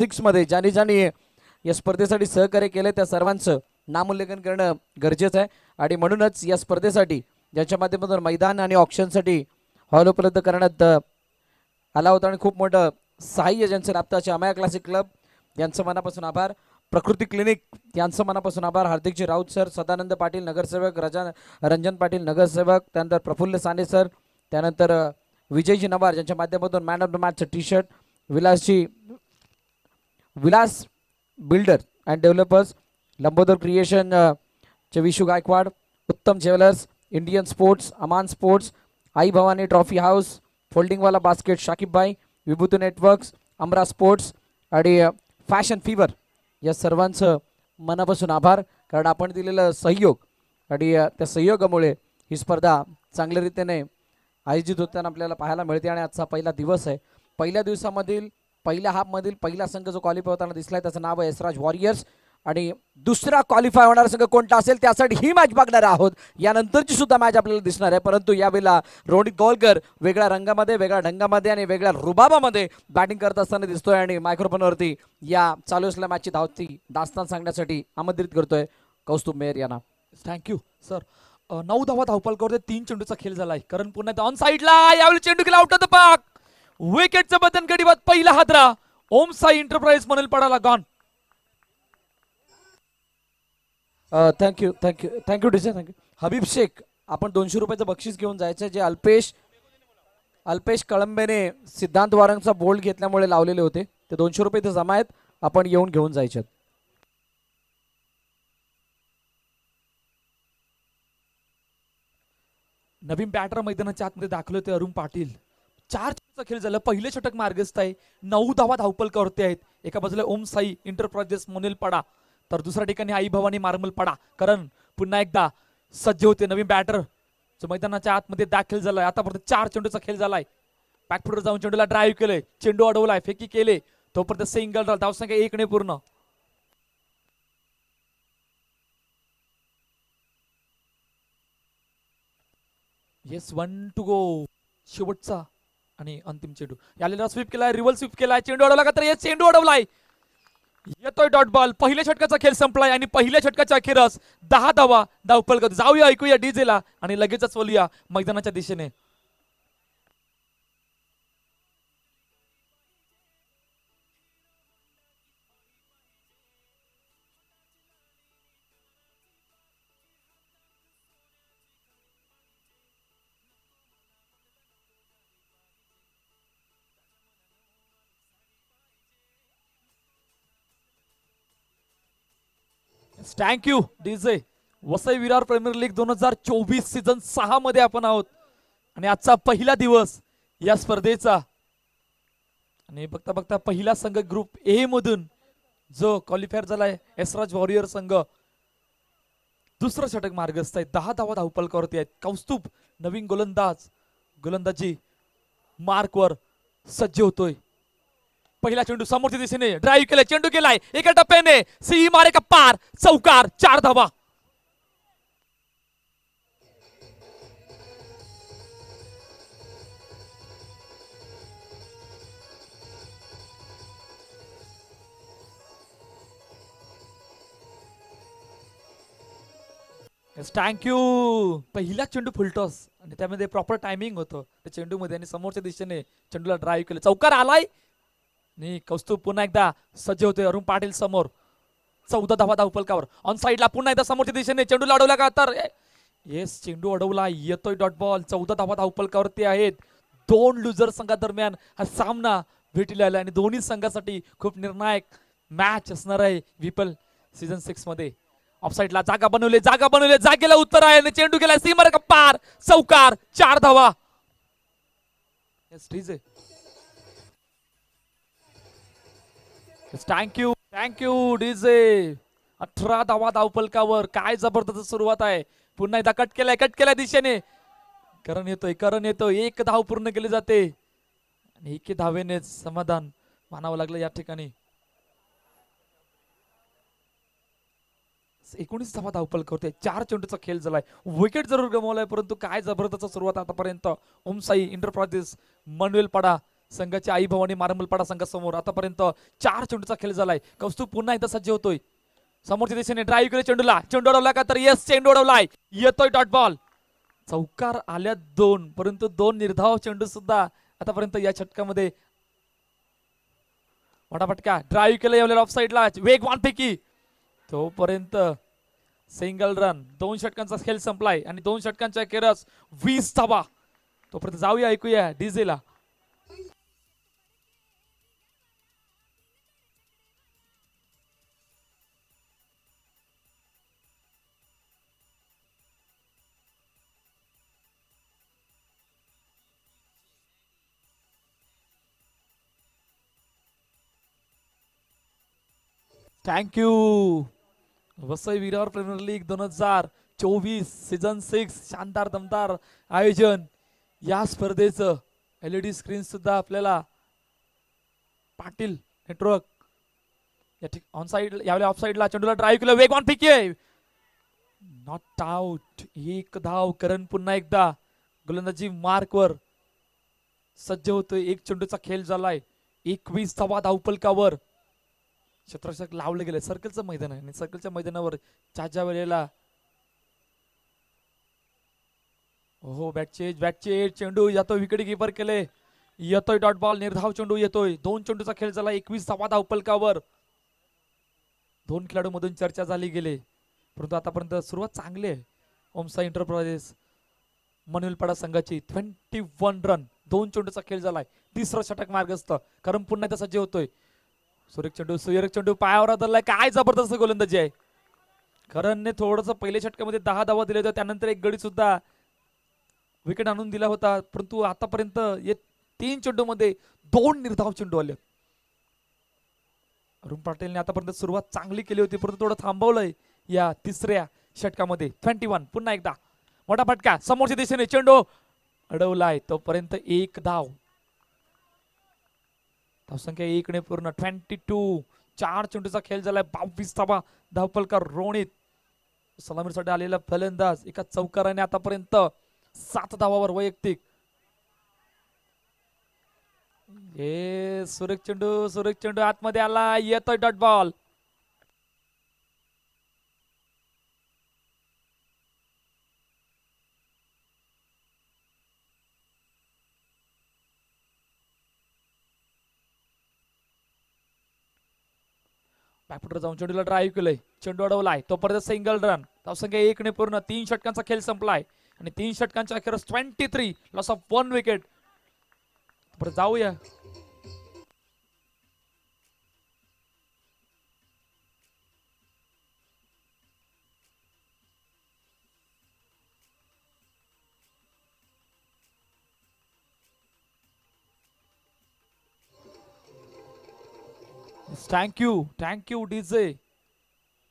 6 मध्ये ज्यांनी ज्यांनी या स्पर्धेसाठी सहकार्य केले त्या सर्वांचं नामोल्लेखन करणं गरजेचं आहे आणि म्हणूनच या स्पर्धेसाठी ज्यांच्या माध्यमातून मैदान आणि ऑप्शनसाठी हॉल उपलब्ध करण्यात आला होता आणि खूप मोठं सहाय्य ज्यांचं लाभताचे अमाया क्लासिक क्लब यांचं मनापासून आभार. प्रकृती क्लिनिक यांचं मनापासून आभार. हार्दिकजी राऊत सर, सदानंद पाटील नगरसेवक, रंजन पाटील नगरसेवक, त्यानंतर प्रफुल्ल साने सर, त्यानंतर विजयजी नवार ज्यांच्या माध्यमातून मॅन ऑफ द मॅचचं T shirt, Vilas builder and developers, Lambodar creation चे Vishu Gaikwad, Uttam jewellers, Indian sports, Aman sports, Aai Bhavani trophy house, फोल्डिंगवाला बास्केट शाकिब भाई, विभूती नेटवर्क्स, अमरा स्पोर्ट्स आणि फॅशन फीवर या सर्वांचं मनापासून आभार. कारण आपण दिलेलं सहयोग आणि त्या सहयोगामुळे ही स्पर्धा चांगल्या रीतीने आयोजित होताना आपल्याला पाहायला मिळते आणि आजचा पहिला दिवस आहे. पहिल्या दिवसामधील पहिल्या हाफमधील पहिला संघ जो क्वालिफाय होताना दिसलाय त्याचं नाव आहे यशराज वॉरियर्स आणि दुसरा क्वालिफाय होणारा संघ कोणता असेल त्यासाठी ही मॅच बघणार आहोत. यानंतरची सुद्धा मॅच आपल्याला दिसणार आहे. परंतु यावेळेला रोहित गोलकर वेगळ्या रंगामध्ये, वेगळ्या ढंगामध्ये आणि वेगळ्या रुबाबामध्ये बॅटिंग करत असताना दिसतोय आणि मायक्रोफोनवरती या चालू असलेल्या मॅचची धावती दास्तान सांगण्यासाठी आमंत्रित करतोय कौस्तुभ मेहर यांना. Thank you sir. 9 धावा धावपल करतोय. 3 चेंडूचा खेळ झालाय. करण पुन्हा ऑन साइडला यावेळी चेंडू केला आउट ऑफ द पार्क. विकेटचं बदन गडीबाद पहिला हादरा. ओम साई एंटरप्राइज म्हणून पडाला गॉन. थँक्यू डिसे थँक्यू. हबीब शेख, आपण 200 रुपयाचं बक्षीस घेऊन जायचं जे अल्पेश कळंबेने सिद्धांत वारंगचा बोल्ड घेतल्यामुळे लावलेले होते ते 200 रुपये इथे जमा आहेत. आपण येऊन घेऊन जायचे. नवीन बॅटर मैदानाच्या आतमध्ये दाखल होते अरुण पाटील. 4 चेंडूचा खेळ झाला. पहिले षटक मार्गस्थ आहे. 9 धावा धावपल करते आहेत. एका बाजूला ओम साई एंटरप्राइजेस मोनेल पडा तर दुसऱ्या ठिकाणी आई भवानी मार्मल पडा. करण पुन्हा एकदा सज्ज होते. नवीन बॅटर जो मैदानाच्या आतमध्ये दाखल झालाय. आतापर्यंत 4 चेंडूचा खेळ झालाय. बॅकफुटवर जाऊन चेंडूला ड्राईव्ह केले. चेंडू अडवलाय. फेकी केले. तोपर्यंत सिंगल धावसंख्या 1 ने पूर्ण. Yes 1 to go. शेवटचा आणि अंतिम चेंडू याला स्वीप केलाय. रिव्हर्स स्वीप केलाय. चेंडू अडवला का तर येस चेंडू अडवलाय. येतोय डॉट बॉल. पहिल्या षटकाचा खेळ संपलाय आणि पहिल्या षटकाच्या अखेरच 10 धावा धावपल करत. जाऊया ऐकूया डीजेला आणि लगेचच वळूया मैदानाच्या दिशेने. Thank you DJ. Vasai Virar premier league 2024 season 6 मध्ये आपण आहोत आणि आजचा पहिला दिवस या स्पर्धेचा आणि बघता बघता पहिला संघ ग्रुप ए मधून जो क्वालिफायर झालाय यशराज वॉरियर संघ दुसरं षटक मार्गस्थ आहे. 10 धावा धावपल करते आहेत. कौस्तुभ नवीन गोलंदाजी मार्कवर सज्ज होतोय. पहिला चेंडू समोरच्या दिशेने ड्राईव्ह केलाय. चेंडू केलाय एका टप्प्याने सी मारे का पार. चौकार. 4 धावा. थँक्यू. पहिला चेंडू फुलटॉस आणि त्यामध्ये प्रॉपर टायमिंग होतं त्या चेंडू मध्ये आणि समोरच्या दिशेने चेंडूला ड्राईव्ह केलं. चौकार आलाय आणि कौस्तुभ पुन्हा एकदा सज्ज होते. अरुण पाटील समोर 14 धावा धावपलकावर. ऑन साइडला पुन्हा एकदा समोरच्या दिशेने चेंडू अडवला का तर येस चेंडू अडवला. येतोय डॉट बॉल. 14 धावा धावपलकावरती आहेत. 2 लुजर संघादरम्यान हा सामना भेटलेला आहे आणि दोन्ही संघासाठी खूप निर्णायक मॅच असणार आहे विपल सीझन 6 मध्ये. ऑफसाइडला जागा बनवले. जागेला उत्तर आहे आणि चेंडू गेला सीमार का पार. चौकार. 4 धावा. Thank you DJ. 18 धावा धावपलकावर. काय जबरदस्त सुरुवात आहे. पुन्हा एकदा कट केलाय दिशेने. करण येतोय. 1 धाव पूर्ण केली जाते आणि 1 धावेने समाधान मानावं लागलं या ठिकाणी. 19 धावा धावपल करतोय. 4 चेंडूचा खेळ झालाय. विकेट जरूर गमावलाय परंतु काय जबरदस्त सुरुवात आतापर्यंत. ओम साई एंटरप्राइजेस मनवेल पडा संघाची आई भवानी मारंबलपाडा संघासमोर. आतापर्यंत 4 चेंडूचा खेळ झालाय. कौस्तुभ पुन्हा एकदा सज्ज होतोय. समोरच्या दिशेने ड्राईव्ह केले चेंडूला. चेंडू अडवला का तर येस चेंडू अडवलाय. येतोय डॉट बॉल. चौकार आल्या 2, परंतु 2 निर्धाव चेंडू सुद्धा आतापर्यंत या षटकामध्ये. मोठा फटका ड्राईव्ह केलं यावेळेला ऑफ साईडला वेगवान पैकी. तोपर्यंत सिंगल रन. 2 षटकांचा खेळ संपलाय आणि 2 षटकांच्या अखेरच 20 धावा. तोपर्यंत जाऊया ऐकूया डीजेला. Thank you. Vasai Virar premier league 2024 season 6 शानदार दमदार आयोजन. या स्पर्धेचं LED स्क्रीन सुद्धा आपल्याला पाटील नेटवर्क या ऑन साइड यावेळेला ऑफ साइडला चेंडूला ड्राईव्ह केलं वेगवान पैकी आहे. Not out. 1 धाव. करण पुन्हा एकदा गोलंदाजी मार्कवर सज्ज होतोय. 1 चेंडूचा खेळ झालाय. 21 धावा धावपलकावर. क्षेत्ररक्षक लावले गेले. सर्कलचं मैदान आहे आणि सर्कलच्या मैदानावर ज्या वेळेला हो बॅट चेंज चेंडू जातोय. विकेट कीपर केले. येतोय डॉट बॉल. निर्धाव चेंडू येतोय. 2 चेंडूचा खेळ झाला. 21 धावा धावपलकावर. 2 खेळाडूंमधून चर्चा झाली गेली परंतु आतापर्यंत सुरुवात चांगली आहे. ओमसाई एंटरप्राइजेस मनविलपाडा संघाची. 21 रन. 2 चेंडूचा खेळ झालाय. 3रं षटक मार्गस्थ. कारण पुन्हा एकदा सज्ज होतोय. सुरेख चेंडू पायावर धरलाय. काय जबरदस्त गोलंदाजी आहे. करणने थोडंसं पहिल्या षटकामध्ये 10 धावा दिल्या होत्या. त्यानंतर एक गडी सुद्धा विकेट आणून दिला होता परंतु आतापर्यंत 3 चेंडूमध्ये 2 निर्धाव चेंडू आले. अरुण पाटीलने आतापर्यंत सुरुवात चांगली केली होती परंतु थोडं थांबवलंय या 3ऱ्या षटकामध्ये. 21 पुन्हा एकदा मोठा फटका. समोरच्या दिशेने चेंडू अडवलाय. तोपर्यंत 1 धाव. धावसंख्या 1 ने पूर्ण. 22. 4 चेंडूचा खेळ झालाय. 22 धावा धावपलकार. रोहित सलामीसाठी आलेला फलंदाज एका चौकाराने आतापर्यंत 7 धावावर वैयक्तिक. सुरेख चेंडू आतमध्ये आला. येतोय डॉट बॉल. बॅकफुटर जाऊन चेंडूला ड्राईव्ह केलंय. चेंडू अडवलाय. तोपर्यंत सिंगल रन. धावसंख्या 1 ने पूर्ण. 3 षटकांचा खेळ संपलाय आणि 3 षटकांच्या अखेर 23 लॉस ऑफ 1 विकेट. जाऊया थँक्यू डीजे.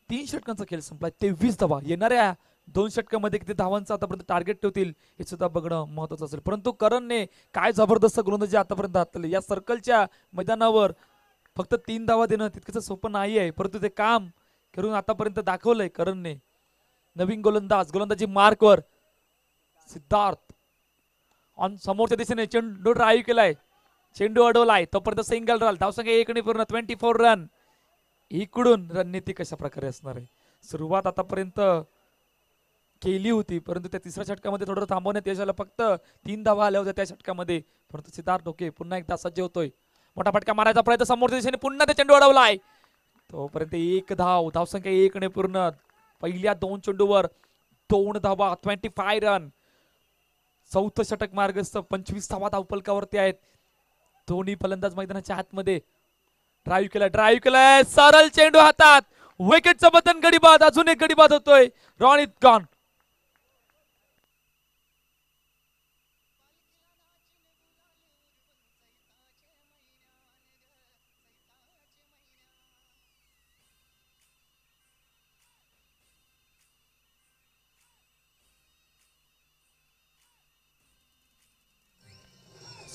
3 षटकांचा खेळ संपलाय. 23 धावा. येणाऱ्या 2 षटकामध्ये किती धावांचं आतापर्यंत टार्गेट ठेवतील हे सुद्धा बघणं महत्वाचं असेल. परंतु करणने काय जबरदस्त गोलंदाजी आतापर्यंत हाताळली. या सर्कलच्या मैदानावर फक्त 3 धावा देणं तितकंच सोपं नाही आहे परंतु ते काम करून आतापर्यंत दाखवलंय करणने. नवीन गोलंदाजी मार्कवर सिद्धार्थ ऑन समोरच्या दिशेने चेंडू ड्राईव्ह केलाय. चेंडू अडवलाय. तोपर्यंत सिंगल रन. धावसंख्या 1 ने पूर्ण. 24 रन. इकडून रणनीती कशा प्रकारे असणार आहे. सुरुवात आतापर्यंत केली होती परंतु त्या 3ऱ्या षटकामध्ये थोडं थांबवण्यात यश आलं. फक्त 3 धावा आल्या होत्या त्या षटकामध्ये परंतु सिद्धार्थ डोके पुन्हा एकदा सज्ज होतोय. मोठा फटका मारायचा प्रयत्न. समोरच्या दिशेने पुन्हा ते चेंडू अडवलाय. तोपर्यंत 1 धाव. धावसंख्या 1 ने पूर्ण. पहिल्या 2 चेंडूवर 2 धावा. 25 रन. 4थं षटक मार्गस्थ. 25 धावा धावपलकावरती आहेत. दोन्ही फलंदाज मैदानाच्या आतमध्ये. ड्राईव्ह केलाय. सरळ चेंडू हातात. विकेटचं बटन. गडी बाद. अजून एक गडी बाद होतोय. रोनित गॉन.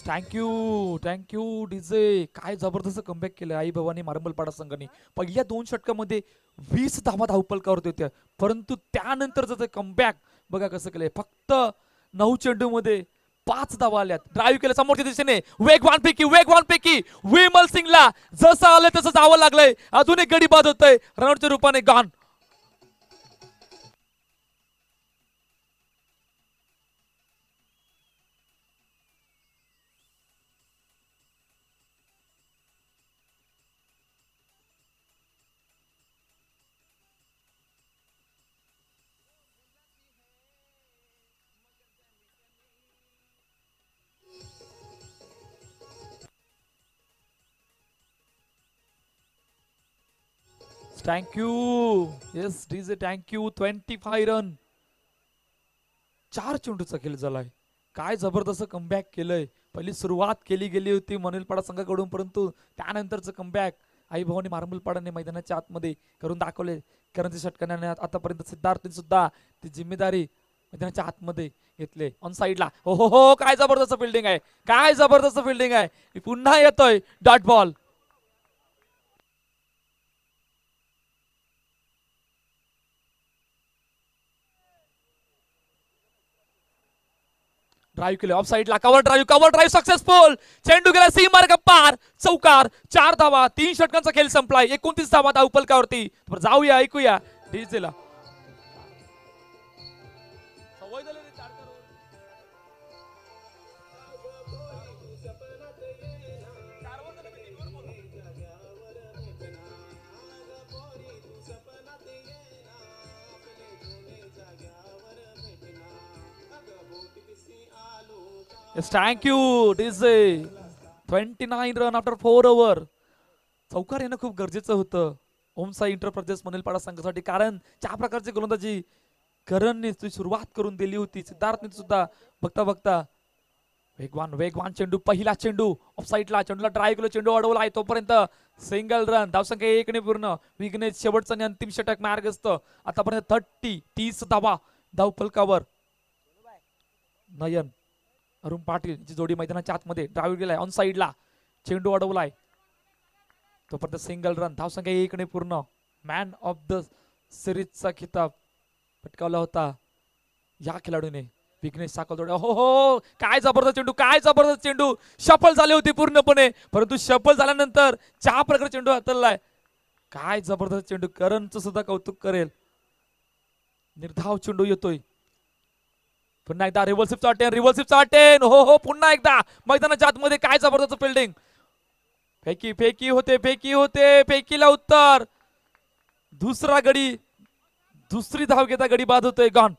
Thank you DJ. काय जबरदस्त कमबॅक केलं आई भवानी मारंबलपाडा संघाने. पहिल्या 2 षटकामध्ये 20 धावा धावपलकावरती होत्या परंतु त्यानंतरचं ते कमबॅक बघा कसं केलंय. फक्त 9 चेंडूमध्ये 5 धावा आल्यात. ड्राईव्ह केलं समोरच्या दिशेने, वेगवान पैकी विमल सिंगला जसं आलं तसं जावं लागलंय. अजून एक गडी बाद होतोय रनआउटच्या रूपाने. Gone. Thank you. Yes DJ thank you. 25 run. 4 चेंडूचा खेळ झालाय. काय जबरदस्त कमबॅक केलंय. पहिली सुरुवात केली गेली होती मारुमलपाडा संघाकडून, परंतु त्यानंतरचं कमबॅक आई भवानी मारुमलपाडाने मैदानाच्या आतमध्ये करून दाखवले. करंजी षटकाने आतापर्यंत सिद्धार्थने सुद्धा ती जिम्मेदारी मैदानाच्या आतमध्ये घेतले. ऑन साईडला हो हो हो, काय जबरदस्त फिल्डिंग आहे, काय जबरदस्त फिल्डिंग आहे. पुन्हा येतोय डॉट बॉल. ड्राईव्ह केले ऑफ साईडला. Cover drive successful. चेंडू गेला सीमार्ग पार. चौकार. 4 धावा. 3 षटकांचा खेळ संपलाय. 29 धावा धावफलकावरती. जाऊया ऐकूया डीजेला. Thank you DJ. 29 run after 4 over. चौकार येणं खूप गरजेचं होतं ओमसाई इंटरप्रदेश मारुमलपाडा संघासाठी, कारण ज्या प्रकारची गोलंदाजी करणने सुरुवात करून दिली होती, सिद्धार्थने सुद्धा बघता बघता वेगवान चेंडू. पहिला चेंडू ऑफ साईडला. चेंडूला ड्राईव्ह केलं, चेंडू अडवला आहे. तोपर्यंत सिंगल रन. धावसंख्या 1 ने पूर्ण. विघ्नेश शेवटचा आणि अंतिम षटक मार्गस्थ. आतापर्यंत 30 धावा धावफलकावर. नयन अरुण पाटील जी जोडी मैदानाच्या आतमध्ये. ड्राईव्ह गेलाय ऑन साईडला. चेंडू अडवलाय. तोपर्यंत सिंगल रन. धावसंख्या 1 ने पूर्ण. मॅन ऑफ द सिरीजचा खिताब पटकावला होता या खेळाडूने, विघ्नेश साखलतोडे. हो हो, काय जबरदस्त चेंडू. सफल झाले होते पूर्णपणे, परंतु सफल झाल्यानंतर ज्या प्रकारे चेंडू हाताळलाय, काय जबरदस्त चेंडू. करणचं सुद्धा कौतुक करेल. निर्धाव चेंडू येतोय. पुन्हा एकदा रिव्हर्सिपचा अटेन. हो हो, पुन्हा एकदा मैदानाच्या आतमध्ये. काय जबरदस्त फिल्डिंग. फेकी होते. फेकीला उत्तर. दुसरा गडी, दुसरी धाव घेता गडी बाद होतोय. गॉन.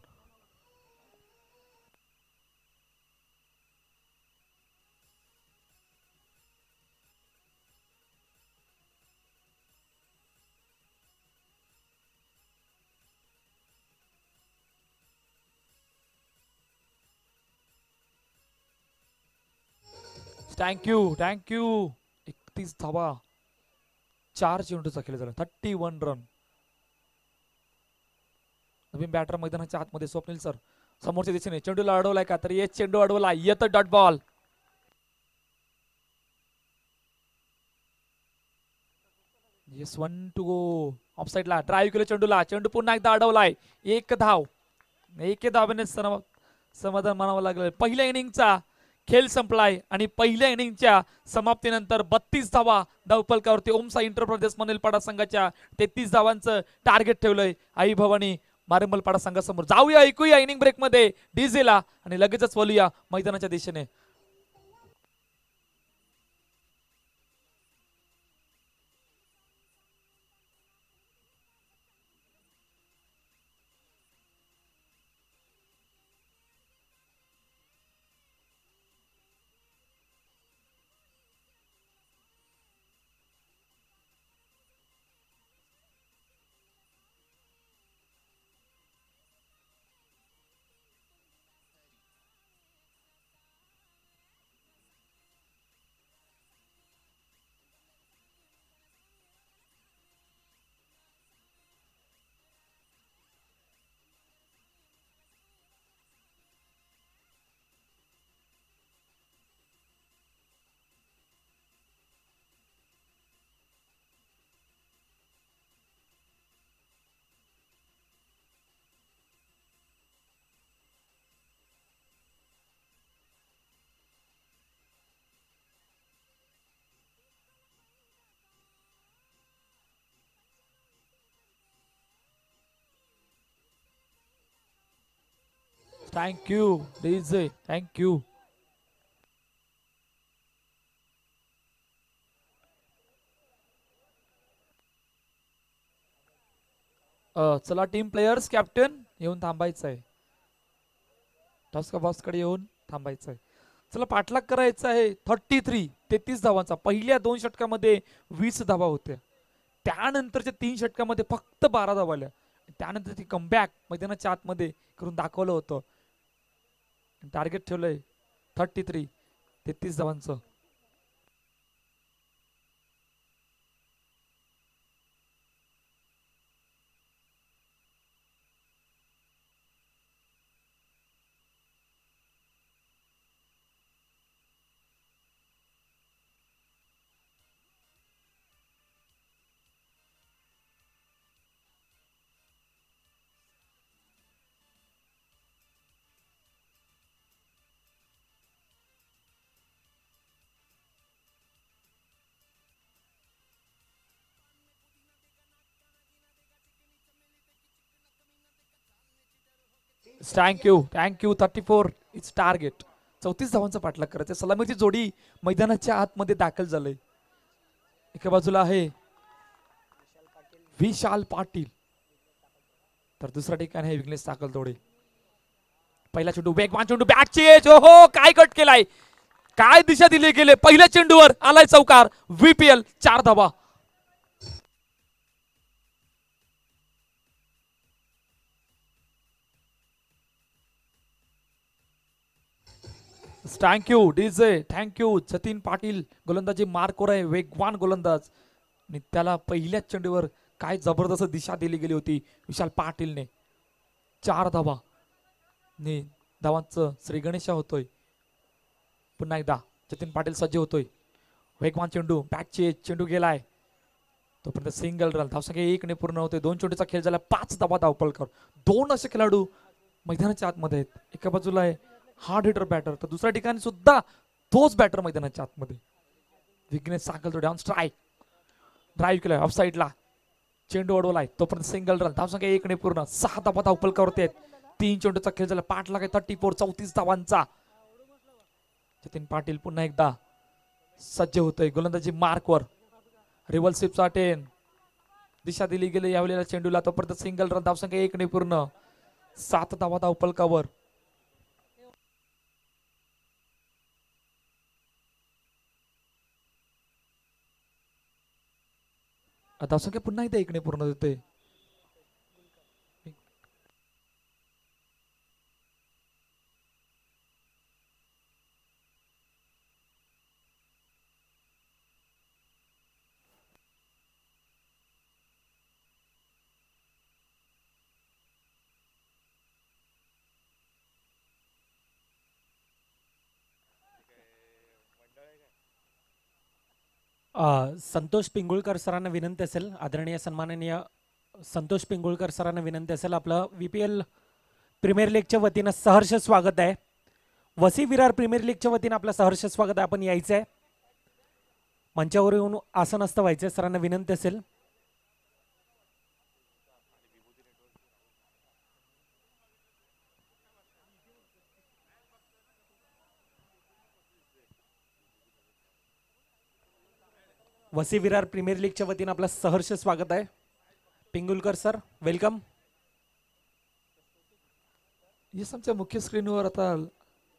थँक्यू. 31 धावा. 4 चेंडूचा खेळ झाला. 31 रन. नवीन बॅटर मैदानाच्या आतमध्ये स्वप्नील सर. समोरच्या दिशेने चेंडूला अडवलाय का, तर एक चेंडू अडवला. येतो dot ball. Yes, 1 to go. Off साईडला ड्राईव्ह केलं चेंडूला. चेंडू पुन्हा एकदा अडवलाय. 1 धाव. 1 धावेने समाधान मानावं लागलं. पहिल्या इनिंगचा खेळ संपलाय आणि पहिल्या इनिंगच्या समाप्तीनंतर 32 धावा धावफलकावरती ओमसाई इंटरप्रदेश मारुमलपाडा संघाच्या 33 धावांचं टार्गेट ठेवलंय आई भवानी मारुमलपाडा संघासमोर. जाऊया ऐकूया इनिंग ब्रेक मध्ये डीजेला आणि लगेचच वळूया मैदानाच्या दिशेने. Thank you DJ, thank you. चला टीम प्लेयर्स, कॅप्टन येऊन थांबायचं आहे. टॉस का बॉस कडे येऊन थांबायचं आहे. चला पाठलाग करायचा आहे. 33 धावांचा. पहिल्या 2 षटकामध्ये 20 धावा होत्या. त्यानंतरच्या 3 षटकामध्ये फक्त 12 धावा आल्या. त्यानंतर ती कमबॅक मैदानाच्या आतमध्ये करून दाखवलं होतं. टार्गेट ठेवलंय 33 धावांचं. Thank you 34 it's target. 34 धावांचा पाठलाग करायचा. सलामीची जोडी मैदानाच्या आतमध्ये दाखल झालंय. एका बाजूला आहे विशाल पाटील, तर दुसऱ्या ठिकाणी आहे विघ्नेश साकलतोडे. पहिला चेंडू वेगवान चेंडू, बॅटची एज. हो काय कट केलाय, काय दिशा दिली गेले. पहिल्या चेंडूवर आलाय चौकार. VPL 4 धावा. Thank you DJ, thank you. Jatin Patil गोलंदाजी मार्कवर आहे, वेगवान गोलंदाज. आणि त्याला पहिल्याच चेंडूवर काय जबरदस्त दिशा दिली गेली होती विशाल पाटीलने. 4 धावा. ने धावांचं श्री गणेशा होतोय. पुन्हा एकदा जतीन पाटील सज्ज होतोय. वेगवान चेंडू, बॅटची चेंडू गेलाय तोपर्यंत सिंगल रन. धावसंख्या 1 ने पूर्ण होते. 2 चेंडूचा खेळ झाला. 5 धावा धावपळकर. 2 असे खेळाडू मैदानाच्या आतमध्ये आहेत. एका बाजूला आहे हार्ड हिटर बॅटर, तर दुसऱ्या ठिकाणी सुद्धा तोच बॅटर मैदानाच्या आतमध्ये. Vighnesh Sakaltode on strike. Drive केलाय ऑफ साईडला. चेंडू अडवलाय तोपर्यंत सिंगल रन. धावसंख्या 1 ने पूर्ण. 6 धावा धावपळकावरती आहेत. 3 चेंडूचा खेळ झाला. पाठलाग आहे 34 धावांचा. जतीन पाटील पुन्हा एकदा सज्ज होतोय गोलंदाजी मार्कवर. रिव्हर्सिपचा 10. दिशा दिली गेली यावेळेला चेंडूला. तोपर्यंत सिंगल रन. धावसंख्या 1 ने पूर्ण. 7 धावा धावपळकावर. धावसंख्या पुन्हा एकदा 1 ने पूर्ण होते. संतोष पिंगुळकर सरांना विनंती असेल, आदरणीय सन्माननीय संतोष पिंगुळकर सरांना विनंती असेल, आपलं VPL प्रीमियर लीगच्या वतीनं सहर्ष स्वागत आहे. वसी विरार प्रीमियर लीगच्या वतीनं आपलं सहर्ष स्वागत आहे. आपण यायचं आहे, मंचावर येऊन आसनस्थ व्हायचं. सरांना विनंती असेल. वसी विरार प्रीमियर लीगच्या वतीनं आपलं सहर्ष स्वागत आहे. पिंगुलकर सर वेलकम. येस, आमच्या मुख्य स्क्रीनवर आता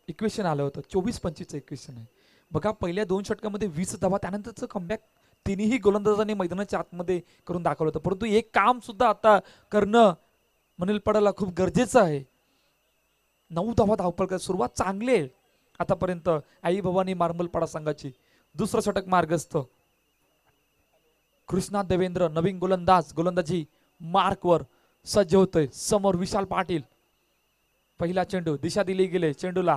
इक्वेशन आलं होतं. 24-25 इक्वेशन आहे बघा. पहिल्या 2 षटकामध्ये 20 धावा. त्यानंतरचं कमबॅक तिन्ही गोलंदाजांनी मैदानाच्या आतमध्ये करून दाखवलं होतं. परंतु एक काम सुद्धा आता करणं मनील पडायला खूप गरजेचं आहे. 9 धावा धावपळ. सुरुवात चांगली आहे आतापर्यंत आई भवानी मार्मलपाडा संघाची. दुसरं षटक मार्गस्थ. कृष्णा देवेंद्र नवीन गोलंदाज गोलंदाजी मार्कवर सज्ज होतोय. समोर विशाल पाटील. पहिला चेंडू, दिशा दिली गेली चेंडूला.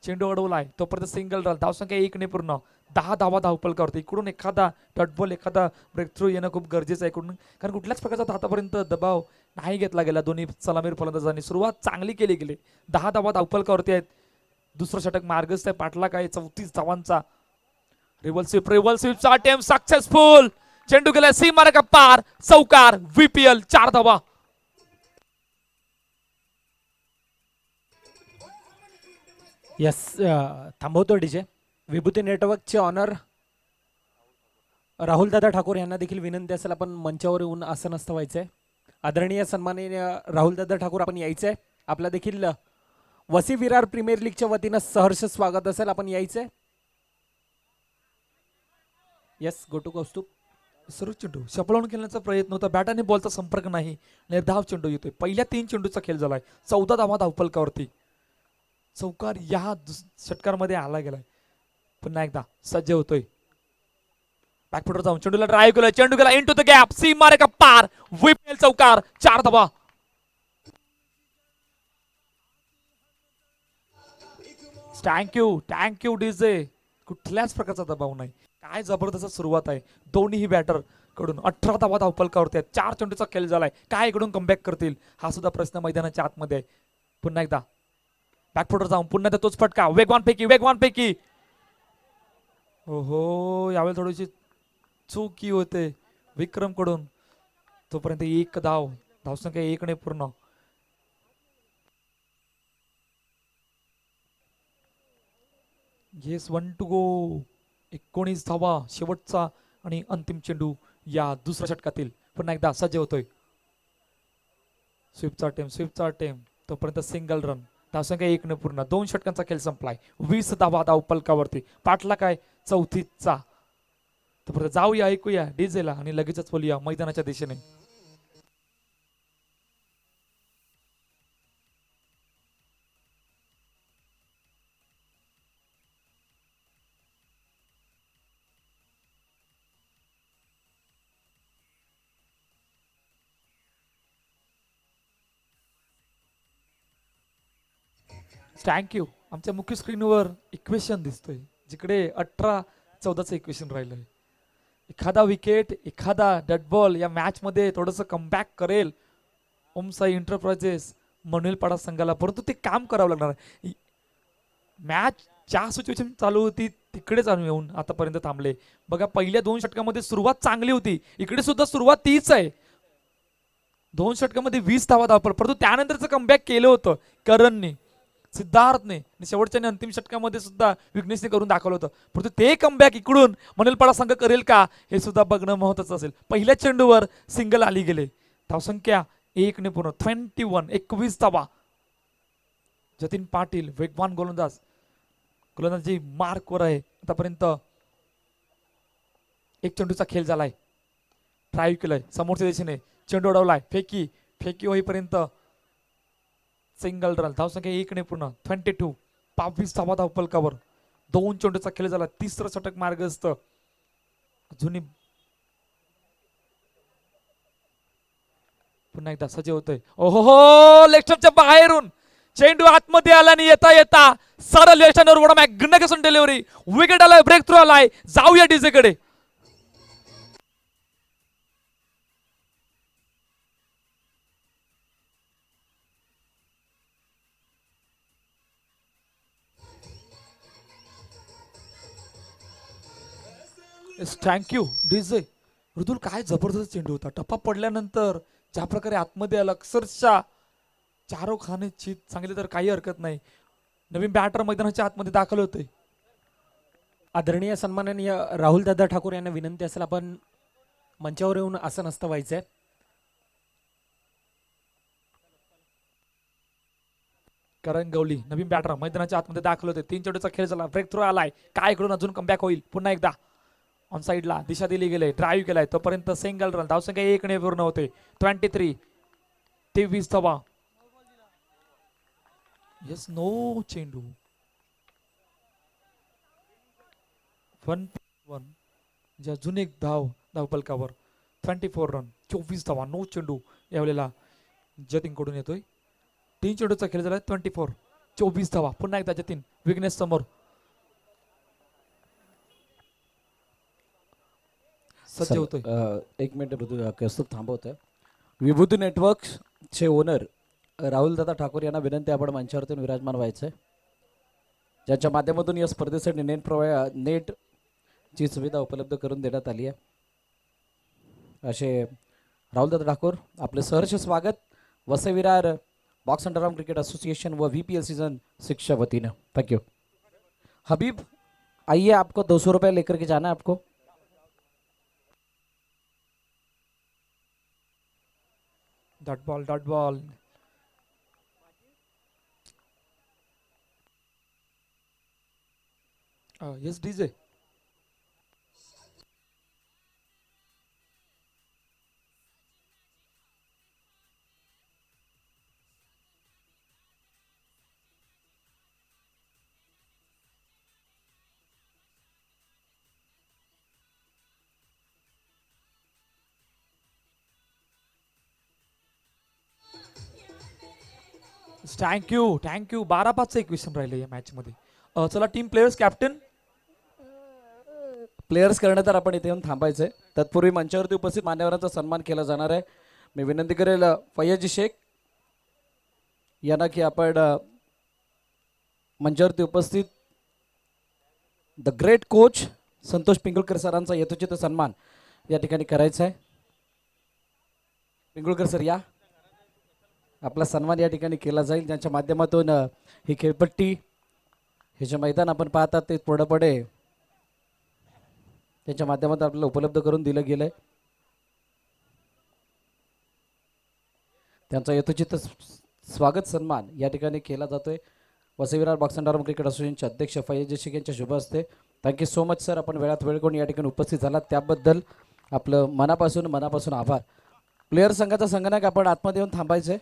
चेंडू अडवलाय तोपर्यंत सिंगल रन. धावसंख्या 1 ने पूर्ण. 10 धावा धावपळकावरती. इकडून एखादा डॉटबॉल, एखादा ब्रेक थ्रू येणं खूप गरजेचं आहे इकडून, कारण कुठल्याच प्रकारचा आतापर्यंत दबाव नाही घेतला गेला दोन्ही सलामीर फलंदाजांनी. सुरुवात चांगली केली गेली. 10 धावा धावपळकावरती आहेत. दुसरं षटक मार्गस्थ आहे. पाठलाग आहे 34 धावांचा. रिव्हर्सिपचा अटेम्प्ट सक्सेसफुल. चेंडू गेला सीमारेखा पार. चौकार. VPL 4 धावा. यस थांबवतो डीजे. विभूती नेटवर्कचे ऑनर राहुल दादा ठाकूर यांना देखील विनंती असेल आपण मंचावर येऊन आसनस्थ व्हायचंय. आदरणीय सन्माननीय राहुल दादा ठाकूर आपण यायचंय. आपला देखील वसी विरार प्रीमियर लीगच्या वतीनं सहर्ष स्वागत असेल, आपण यायचंय. Yes go to Kaustubh. सर्व चेंडू शपलावून खेळण्याचा प्रयत्न होता, बॅटाने बॉलचा संपर्क नाही, निर्धाव चेंडू येतोय. पहिल्या 3 चेंडूचा खेळ झालाय, 14 धावा धावफलकावरती. चौकार या षटकारामध्ये आला गेलाय. पुन्हा एकदा सज्ज होतोय, बॅकफुटवर जाऊन चेंडूला ड्राईव्ह केलं, चेंडू गेला इनटू द गॅप, सीमा रेखा पार, व्हीपीएल चौकार, 4 धावा. Thank you DJ. कुठल्याच प्रकारचा दबाव नाही, काय जबरदस्त सुरुवात आहे दोन्ही बॅटर कडून. 18 धावा धावफलकावरती आहेत, 4 चेंडूचा खेळ झालाय. काय इकडून कमबॅक करतील हा सुद्धा प्रश्न मैदानाच्या आतमध्ये आहे. पुन्हा एकदा बॅकफुटवर जाऊन पुन्हा तोच फटका, वेगवान पैकी. ओहो, यावेळी थोडीशी चूकी होते विक्रम कडून. तोपर्यंत 1 धाव, धावसंख्या 1 ने पूर्ण. येस 1 टू गो. 19 धावा, शेवटचा आणि अंतिम चेंडू या दुसऱ्या षटकातील. पुन्हा एकदा सज्ज होतोय, स्वीपचा अटेम्प्ट. तोपर्यंत सिंगल रन, धावसंख्या 1 ने पूर्ण. 2 षटकांचा खेळ संपलाय, 20 धावा धावफलकावरती. पाठला काय 34चा. तोपर्यंत जाऊया, ऐकूया डीजेला आणि लगेचच बोलूया मैदानाच्या दिशेने. थँक्यू. आमच्या मुख्य स्क्रीनवर इक्वेशन दिसतोय, जिकडे 18-14चं इक्वेशन राहिलंय. एखादा विकेट, एखादा डेड बॉल या मॅच मध्ये थोडंसं कमबॅक करेल ओमसाई एंटरप्राइजेस मनुएल पाडा संघाला, परंतु ते काम करावं लागणार आहे. मॅच ज्या सिच्युएशन चालू होती तिकडेच आणून येऊन आतापर्यंत थांबले. बघा, पहिल्या 2 षटकामध्ये सुरुवात चांगली होती, इकडे सुद्धा सुरुवात तीच आहे. 2 षटकामध्ये 20 धावा धावपल, परंतु त्यानंतरचं कमबॅक केलं होतं करणने, सिद्धार्थने, आणि शेवटच्या अंतिम षटकामध्ये सुद्धा विघ्नेशने करून दाखवलं होतं. परंतु ते कमबॅक इकडून मनुएल संघ करेल का हे सुद्धा बघणं महत्वाचं असेल. पहिल्या चेंडूवर सिंगल आली गेले, धावसंख्या 1 ने पूर्ण. 21 धावा. जतीन पाटील वेगवान गोलंदाजी मार्कवर आहे आतापर्यंत. 1 चेंडूचा खेळ झालाय, ड्राईव्ह केलाय समोरच्या दिशेने, चेंडू उडवलाय, फेकी होईपर्यंत सिंगल रन, धावसंख्या 1 ने पूर्ण. 22 धावा धावफलकावर. 2 चेंडूचा खेळ झाला, 3रं षटक मार्गस्थ. अजूनही पुन्हा एकदा सज्ज होतोय. ओहो, लेफ्टच्या बाहेरून चेंडू आतमध्ये आला आणि येता सरळ लेफ्टवर उडा, मॅग्निफिसंट डिलिव्हरी, विकेट आलाय, ब्रेक थ्रू आलाय. जाऊया डीजे कडे. Thank you DJ. मृदुल, काय जबरदस्त चेंडू होता. टप्पा पडल्यानंतर ज्या प्रकारे आतमध्ये आला, अक्षरशः चारो खाने चित सांगितले तर काही हरकत नाही. नवीन बॅटर मैदानाच्या आतमध्ये दाखल होते. आदरणीय सन्माननीय राहुल दादा ठाकूर यांना विनंती असेल आपण मंचावर येऊन आसनस्थ व्हायचंय. करण गवली नवीन बॅटर मैदानाच्या आतमध्ये दाखल होते. 3 चेंडूचा खेळ झाला, ब्रेक थ्रू आलाय. काय इकडून अजून कमबॅक होईल. पुन्हा एकदा ऑन साइडला दिशा दिली गेले, ड्राईव्ह केलाय. तोपर्यंत सिंगल रन, धावसंख्या 1 ने पूर्ण होते. 23 धावा. येस, नो चेंडू. 1 अजून एक धावफलकावर. 24 रन, 24 धावा, नो चेंडू यावेळेला जतीन कडून येतोय. 3 चेंडूचा खेळ झाला, 24 धावा. पुन्हा एकदा जतीन विघ्नेश समोर सज्ज होतोय. 1 मिनिट कौस्तुभ थांबवतोय. विभूती नेटवर्कचे ओनर राहुल दादा ठाकूर यांना विनंती, आपण मंचावरतून विराजमान व्हायचंय. ज्यांच्या माध्यमातून या स्पर्धेसाठी नेटची सुविधा उपलब्ध करून देण्यात आली आहे. असे राहुल दादा ठाकूर, आपले सहर्ष स्वागत. Vasai Virar box under arm cricket association व VPL सीजन 6 वतीनं। Thank you. हबीब आइए, आपको 200 रुपये लेकर के जाना है आपको। Dot ball yes DJ. Thank you 12-5-21 राहिले या मॅच मध्ये। चला टीम प्लेयर्स कॅप्टन प्लेयर्स करणं तर आपण इथे येऊन थांबायचंय। तत्पूर्वी मंचावरती उपस्थित मान्यवरांचा सन्मान केला जाणार आहे। मी विनंती करेल फैयाजी शेख यांना की आपण मंचावरती उपस्थित द ग्रेट कोच संतोष पिंगुळकर सरांचा यथोचित सन्मान या ठिकाणी करायचा आहे। पिंगुळकर सर या, आपला सन्मान या ठिकाणी केला जाईल, ज्यांच्या माध्यमातून ही खेळपट्टी हे जे मैदान आपण पाहतात ते पूर्णपणे त्यांच्या माध्यमातून आपल्याला उपलब्ध करून दिलं गेलंय। त्यांचा यथोचित स्वागत सन्मान या ठिकाणी केला जातोय। Vasai Virar box under arm cricket असोसिएशनचे अध्यक्ष फैयाजी शेख यांच्या शुभ हस्ते। थँक्यू सो मच सर, आपण वेळात वेळ करून या ठिकाणी उपस्थित झालात त्याबद्दल आपलं मनापासून आभार। प्लेयर संघाचा संगणक आपण आतमध्ये येऊन थांबायचंय।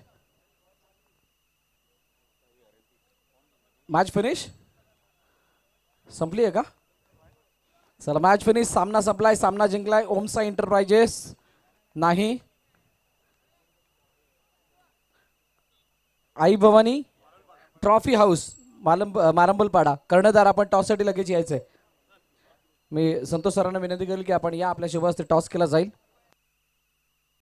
मॅच फिनिश संपली आहे का? चला मॅच फिनिश, सामना संपलाय, सामना जिंकलाय ओमसा एंटरप्राइजेस नाही, आई भवानी ट्रॉफी हाऊस मारंबलपाडा। कर्णधार आपण टॉससाठी लगेच यायचंय। मी संतोष सरांना विनंती करेल की आपण या, आपल्या शुभ हस्ते टॉस केला जाईल।